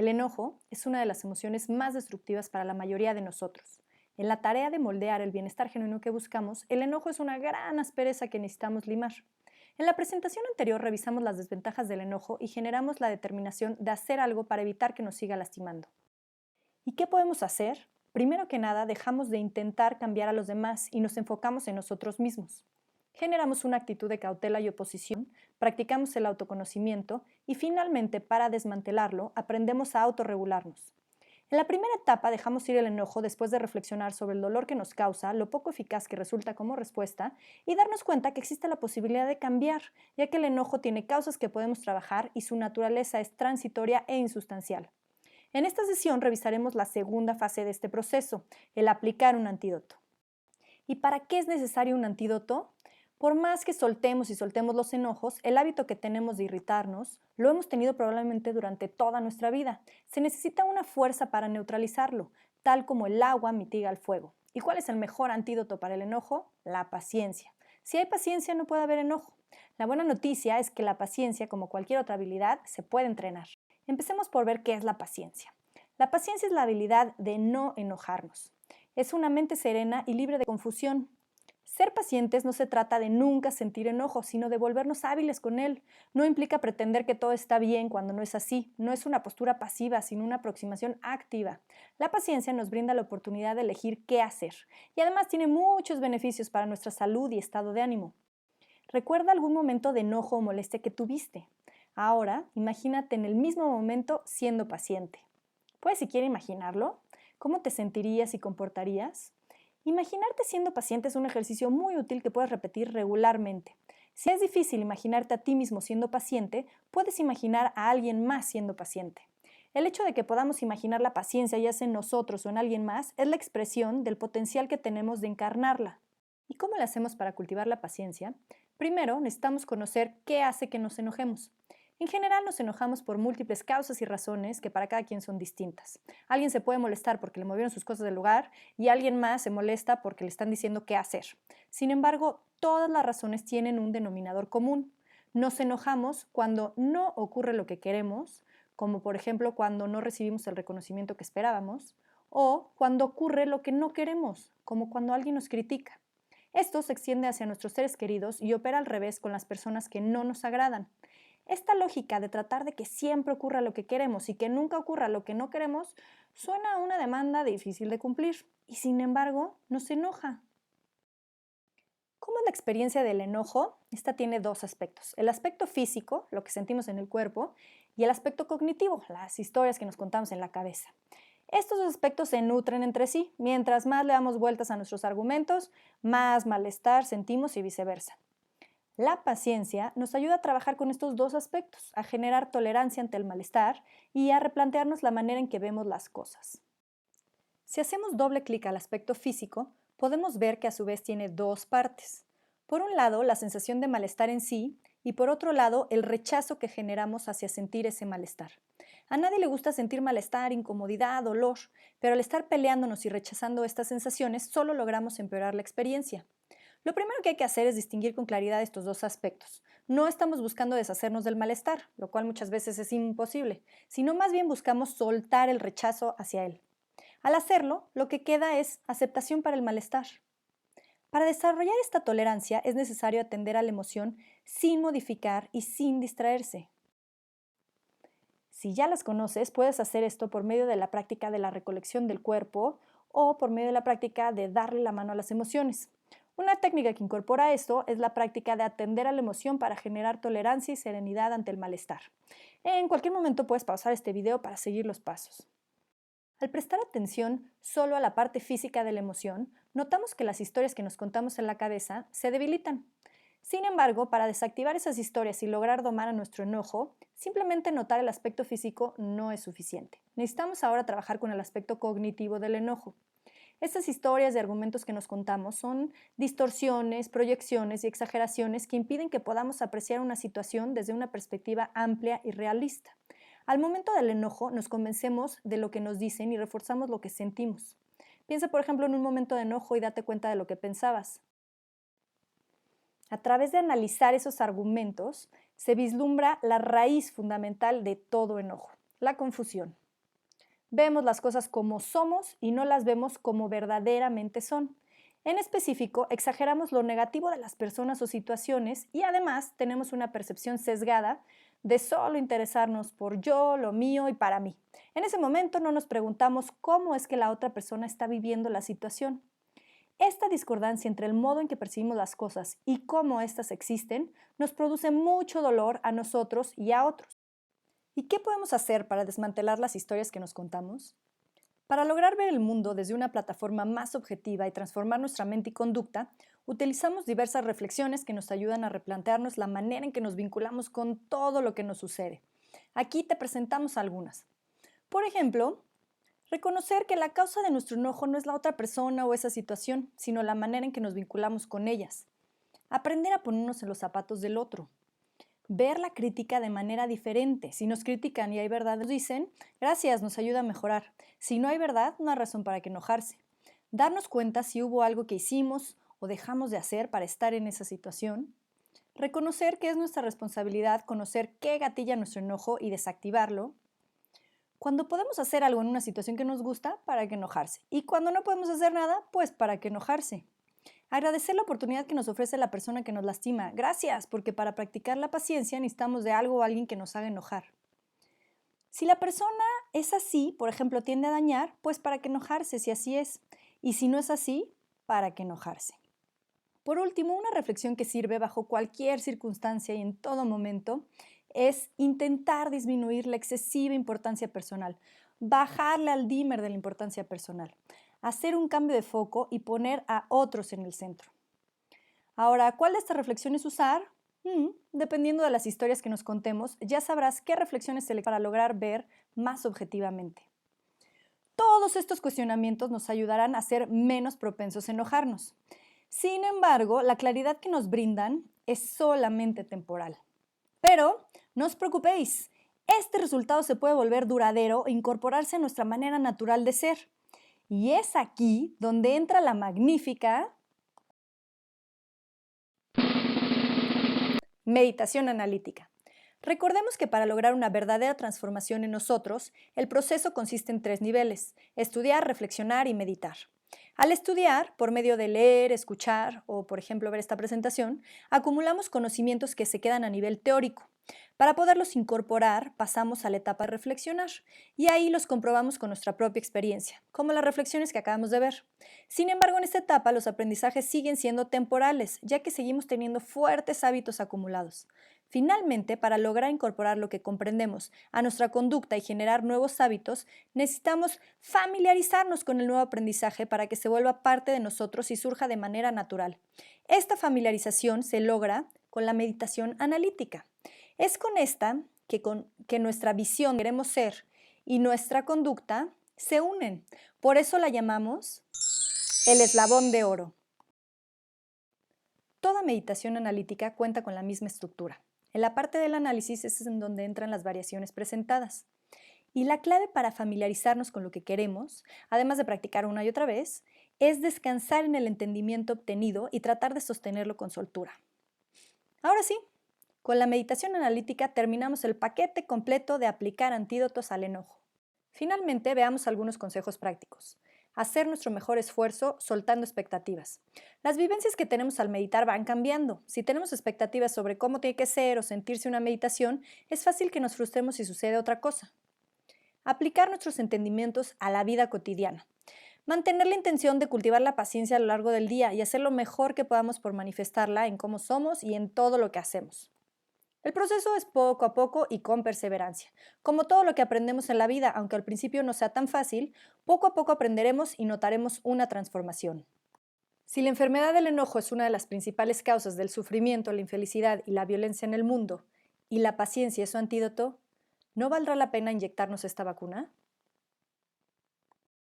El enojo es una de las emociones más destructivas para la mayoría de nosotros. En la tarea de moldear el bienestar genuino que buscamos, el enojo es una gran aspereza que necesitamos limar. En la presentación anterior revisamos las desventajas del enojo y generamos la determinación de hacer algo para evitar que nos siga lastimando. ¿Y qué podemos hacer? Primero que nada, dejamos de intentar cambiar a los demás y nos enfocamos en nosotros mismos. Generamos una actitud de cautela y oposición, practicamos el autoconocimiento y finalmente, para desmantelarlo, aprendemos a autorregularnos. En la primera etapa dejamos ir el enojo después de reflexionar sobre el dolor que nos causa, lo poco eficaz que resulta como respuesta y darnos cuenta que existe la posibilidad de cambiar, ya que el enojo tiene causas que podemos trabajar y su naturaleza es transitoria e insustancial. En esta sesión revisaremos la segunda fase de este proceso, el aplicar un antídoto. ¿Y para qué es necesario un antídoto? Por más que soltemos y soltemos los enojos, el hábito que tenemos de irritarnos lo hemos tenido probablemente durante toda nuestra vida. Se necesita una fuerza para neutralizarlo, tal como el agua mitiga el fuego. ¿Y cuál es el mejor antídoto para el enojo? La paciencia. Si hay paciencia, no puede haber enojo. La buena noticia es que la paciencia, como cualquier otra habilidad, se puede entrenar. Empecemos por ver qué es la paciencia. La paciencia es la habilidad de no enojarnos. Es una mente serena y libre de confusión. Ser pacientes no se trata de nunca sentir enojo, sino de volvernos hábiles con él. No implica pretender que todo está bien cuando no es así. No es una postura pasiva, sino una aproximación activa. La paciencia nos brinda la oportunidad de elegir qué hacer y además tiene muchos beneficios para nuestra salud y estado de ánimo. ¿Recuerda algún momento de enojo o molestia que tuviste? Ahora, imagínate en el mismo momento siendo paciente. ¿Puedes siquiera imaginarlo? ¿Cómo te sentirías y comportarías? Imaginarte siendo paciente es un ejercicio muy útil que puedes repetir regularmente. Si es difícil imaginarte a ti mismo siendo paciente, puedes imaginar a alguien más siendo paciente. El hecho de que podamos imaginar la paciencia ya sea en nosotros o en alguien más es la expresión del potencial que tenemos de encarnarla. ¿Y cómo lo hacemos para cultivar la paciencia? Primero, necesitamos conocer qué hace que nos enojemos. En general nos enojamos por múltiples causas y razones que para cada quien son distintas. Alguien se puede molestar porque le movieron sus cosas del lugar y alguien más se molesta porque le están diciendo qué hacer. Sin embargo, todas las razones tienen un denominador común. Nos enojamos cuando no ocurre lo que queremos, como por ejemplo cuando no recibimos el reconocimiento que esperábamos, o cuando ocurre lo que no queremos, como cuando alguien nos critica. Esto se extiende hacia nuestros seres queridos y opera al revés con las personas que no nos agradan. Esta lógica de tratar de que siempre ocurra lo que queremos y que nunca ocurra lo que no queremos suena a una demanda difícil de cumplir y sin embargo nos enoja. ¿Cómo es la experiencia del enojo? Esta tiene dos aspectos. El aspecto físico, lo que sentimos en el cuerpo, y el aspecto cognitivo, las historias que nos contamos en la cabeza. Estos dos aspectos se nutren entre sí. Mientras más le damos vueltas a nuestros argumentos, más malestar sentimos y viceversa. La paciencia nos ayuda a trabajar con estos dos aspectos, a generar tolerancia ante el malestar y a replantearnos la manera en que vemos las cosas. Si hacemos doble clic al aspecto físico, podemos ver que a su vez tiene dos partes. Por un lado, la sensación de malestar en sí y por otro lado, el rechazo que generamos hacia sentir ese malestar. A nadie le gusta sentir malestar, incomodidad, dolor, pero al estar peleándonos y rechazando estas sensaciones, solo logramos empeorar la experiencia. Lo primero que hay que hacer es distinguir con claridad estos dos aspectos. No estamos buscando deshacernos del malestar, lo cual muchas veces es imposible, sino más bien buscamos soltar el rechazo hacia él. Al hacerlo, lo que queda es aceptación para el malestar. Para desarrollar esta tolerancia es necesario atender a la emoción sin modificar y sin distraerse. Si ya las conoces, puedes hacer esto por medio de la práctica de la recolección del cuerpo o por medio de la práctica de darle la mano a las emociones. Una técnica que incorpora esto es la práctica de atender a la emoción para generar tolerancia y serenidad ante el malestar. En cualquier momento puedes pausar este video para seguir los pasos. Al prestar atención solo a la parte física de la emoción, notamos que las historias que nos contamos en la cabeza se debilitan. Sin embargo, para desactivar esas historias y lograr domar a nuestro enojo, simplemente notar el aspecto físico no es suficiente. Necesitamos ahora trabajar con el aspecto cognitivo del enojo. Estas historias y argumentos que nos contamos son distorsiones, proyecciones y exageraciones que impiden que podamos apreciar una situación desde una perspectiva amplia y realista. Al momento del enojo nos convencemos de lo que nos dicen y reforzamos lo que sentimos. Piensa, por ejemplo, en un momento de enojo y date cuenta de lo que pensabas. A través de analizar esos argumentos, se vislumbra la raíz fundamental de todo enojo, la confusión. Vemos las cosas como somos y no las vemos como verdaderamente son. En específico, exageramos lo negativo de las personas o situaciones y además tenemos una percepción sesgada de solo interesarnos por yo, lo mío y para mí. En ese momento no nos preguntamos cómo es que la otra persona está viviendo la situación. Esta discordancia entre el modo en que percibimos las cosas y cómo éstas existen nos produce mucho dolor a nosotros y a otros. ¿Y qué podemos hacer para desmantelar las historias que nos contamos? Para lograr ver el mundo desde una plataforma más objetiva y transformar nuestra mente y conducta, utilizamos diversas reflexiones que nos ayudan a replantearnos la manera en que nos vinculamos con todo lo que nos sucede. Aquí te presentamos algunas. Por ejemplo, reconocer que la causa de nuestro enojo no es la otra persona o esa situación, sino la manera en que nos vinculamos con ellas. Aprender a ponernos en los zapatos del otro. Ver la crítica de manera diferente. Si nos critican y hay verdad, nos dicen, gracias, nos ayuda a mejorar. Si no hay verdad, no hay razón para que enojarse. Darnos cuenta si hubo algo que hicimos o dejamos de hacer para estar en esa situación. Reconocer que es nuestra responsabilidad conocer qué gatilla nuestro enojo y desactivarlo. Cuando podemos hacer algo en una situación que nos gusta, ¿para qué enojarse? Y cuando no podemos hacer nada, pues ¿para qué enojarse? Agradecer la oportunidad que nos ofrece la persona que nos lastima. Gracias, porque para practicar la paciencia necesitamos de algo o alguien que nos haga enojar. Si la persona es así, por ejemplo, tiende a dañar, pues ¿para qué enojarse si así es? Y si no es así, ¿para qué enojarse? Por último, una reflexión que sirve bajo cualquier circunstancia y en todo momento es intentar disminuir la excesiva importancia personal, bajarle al dimmer de la importancia personal, hacer un cambio de foco y poner a otros en el centro. Ahora, ¿cuál de estas reflexiones usar? Dependiendo de las historias que nos contemos, ya sabrás qué reflexiones seleccionar para lograr ver más objetivamente. Todos estos cuestionamientos nos ayudarán a ser menos propensos a enojarnos. Sin embargo, la claridad que nos brindan es solamente temporal. Pero no os preocupéis, este resultado se puede volver duradero e incorporarse a nuestra manera natural de ser. Y es aquí donde entra la magnífica meditación analítica. Recordemos que para lograr una verdadera transformación en nosotros, el proceso consiste en 3 niveles: estudiar, reflexionar y meditar. Al estudiar, por medio de leer, escuchar o, por ejemplo, ver esta presentación, acumulamos conocimientos que se quedan a nivel teórico. Para poderlos incorporar, pasamos a la etapa de reflexionar y ahí los comprobamos con nuestra propia experiencia, como las reflexiones que acabamos de ver. Sin embargo, en esta etapa los aprendizajes siguen siendo temporales, ya que seguimos teniendo fuertes hábitos acumulados. Finalmente, para lograr incorporar lo que comprendemos a nuestra conducta y generar nuevos hábitos, necesitamos familiarizarnos con el nuevo aprendizaje para que se vuelva parte de nosotros y surja de manera natural. Esta familiarización se logra con la meditación analítica. Es con esta que nuestra visión de queremos ser y nuestra conducta se unen. Por eso la llamamos el eslabón de oro. Toda meditación analítica cuenta con la misma estructura. En la parte del análisis es en donde entran las variaciones presentadas. Y la clave para familiarizarnos con lo que queremos, además de practicar una y otra vez, es descansar en el entendimiento obtenido y tratar de sostenerlo con soltura. Ahora sí, con la meditación analítica terminamos el paquete completo de aplicar antídotos al enojo. Finalmente, veamos algunos consejos prácticos. Hacer nuestro mejor esfuerzo soltando expectativas. Las vivencias que tenemos al meditar van cambiando. Si tenemos expectativas sobre cómo tiene que ser o sentirse una meditación, es fácil que nos frustremos si sucede otra cosa. Aplicar nuestros entendimientos a la vida cotidiana. Mantener la intención de cultivar la paciencia a lo largo del día y hacer lo mejor que podamos por manifestarla en cómo somos y en todo lo que hacemos. El proceso es poco a poco y con perseverancia. Como todo lo que aprendemos en la vida, aunque al principio no sea tan fácil, poco a poco aprenderemos y notaremos una transformación. Si la enfermedad del enojo es una de las principales causas del sufrimiento, la infelicidad y la violencia en el mundo, y la paciencia es su antídoto, ¿no valdrá la pena inyectarnos esta vacuna?